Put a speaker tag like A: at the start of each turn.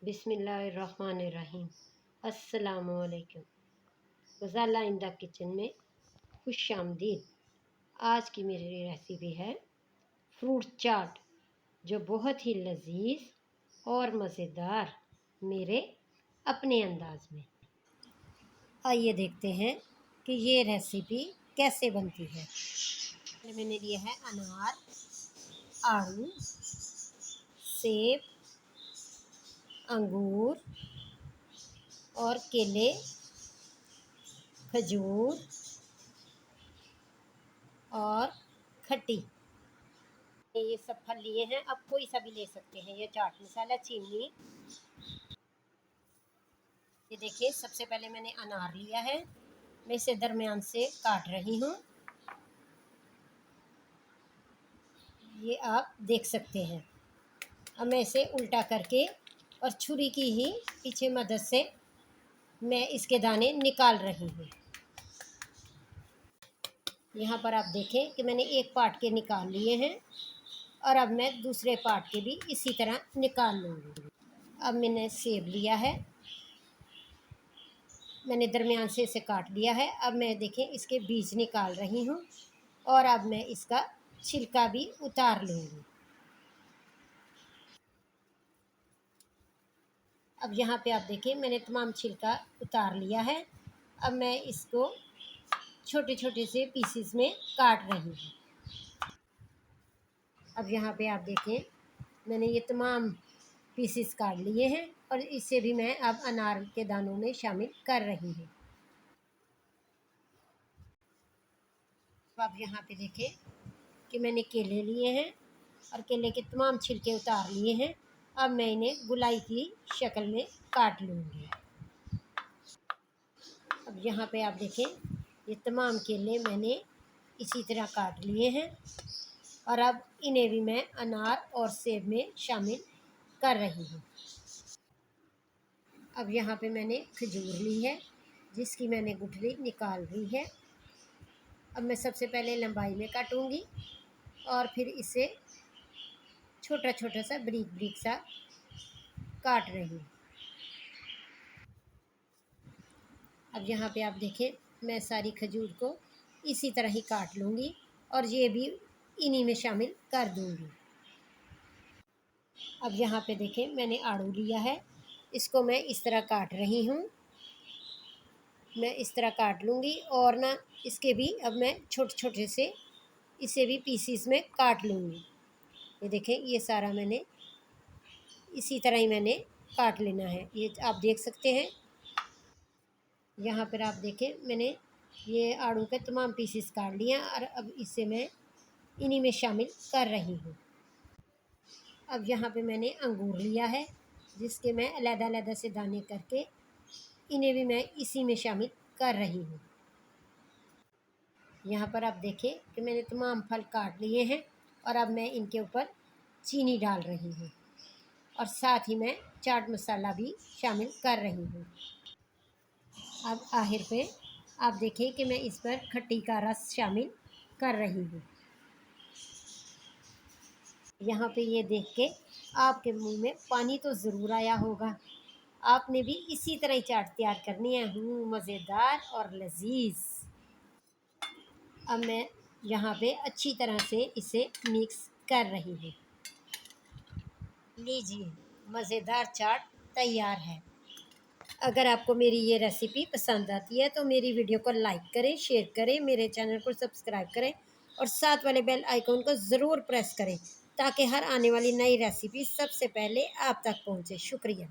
A: बिस्मिल्लाहिर्रहमानिर्रहीम। अस्सलामुअलैकुम। Ghazala in the kitchen में खुश आमदीद। आज की मेरी रेसिपी है फ्रूट चाट, जो बहुत ही लजीज और मज़ेदार मेरे अपने अंदाज में। आइए देखते हैं कि ये रेसिपी कैसे बनती है। मैंने लिए है अनार, आड़ू, सेब, अंगूर और केले, खजूर और खट्टी। ये सब फल लिए हैं, अब कोई सा भी ले सकते हैं। ये चाट मसाला, चीनी। ये देखिए, सबसे पहले मैंने अनार लिया है, मैं इसे दरमियान से काट रही हूँ। ये आप देख सकते हैं। अब मैं इसे उल्टा करके और छुरी की ही पीछे मदद से मैं इसके दाने निकाल रही हूँ। यहाँ पर आप देखें कि मैंने एक पार्ट के निकाल लिए हैं और अब मैं दूसरे पार्ट के भी इसी तरह निकाल लूँगी। अब मैंने सेब लिया है, मैंने दरमियान से इसे काट लिया है। अब मैं देखें इसके बीज निकाल रही हूँ और अब मैं इसका छिलका भी उतार लूँगी। अब यहाँ पे आप देखें मैंने तमाम छिलका उतार लिया है। अब मैं इसको छोटे छोटे से पीसेस में काट रही हूँ। अब यहाँ पे आप देखें मैंने ये तमाम पीसेस काट लिए हैं और इसे भी मैं अब अनार के दानों में शामिल कर रही हूँ। अब यहाँ पे देखें कि मैंने केले लिए हैं और केले के तमाम छिलके उतार लिए हैं। अब मैं इन्हें गुलाई की शक्ल में काट लूँगी। अब यहाँ पे आप देखें ये तमाम केले मैंने इसी तरह काट लिए हैं और अब इन्हें भी मैं अनार और सेब में शामिल कर रही हूँ। अब यहाँ पे मैंने खजूर ली है, जिसकी मैंने गुठली निकाल ली है। अब मैं सबसे पहले लंबाई में काटूँगी और फिर इसे छोटा छोटा सा बारीक बारीक सा काट रही हूँ। अब यहाँ पे आप देखें मैं सारी खजूर को इसी तरह ही काट लूँगी और ये भी इन्हीं में शामिल कर दूँगी। अब यहाँ पे देखें मैंने आड़ू लिया है, इसको मैं इस तरह काट रही हूँ। मैं इस तरह काट लूँगी और ना इसके भी अब मैं छोटे छोटे से इसे भी पीसीस में काट लूँगी। ये देखें ये सारा मैंने इसी तरह ही मैंने काट लेना है। ये आप देख सकते हैं। यहाँ पर आप देखें मैंने ये आड़ू के तमाम पीसेस काट लिए हैं और अब इसे मैं इन्हीं में शामिल कर रही हूँ। अब यहाँ पे मैंने अंगूर लिया है, जिसके मैं अलग-अलग से दाने करके इन्हें भी मैं इसी में शामिल कर रही हूँ। यहाँ पर आप देखें कि मैंने तमाम फल काट लिए हैं और अब मैं इनके ऊपर चीनी डाल रही हूँ और साथ ही मैं चाट मसाला भी शामिल कर रही हूँ। अब आखिर पे आप देखें कि मैं इस पर खट्टी का रस शामिल कर रही हूँ। यहाँ पे ये देख के आपके मुंह में पानी तो ज़रूर आया होगा। आपने भी इसी तरह ही चाट तैयार करनी है, मज़ेदार और लजीज। अब मैं यहाँ पे अच्छी तरह से इसे मिक्स कर रही हूँ। लीजिए, मज़ेदार चाट तैयार है। अगर आपको मेरी ये रेसिपी पसंद आती है तो मेरी वीडियो को लाइक करें, शेयर करें, मेरे चैनल को सब्सक्राइब करें और साथ वाले बेल आइकन को ज़रूर प्रेस करें, ताकि हर आने वाली नई रेसिपी सबसे पहले आप तक पहुँचे। शुक्रिया।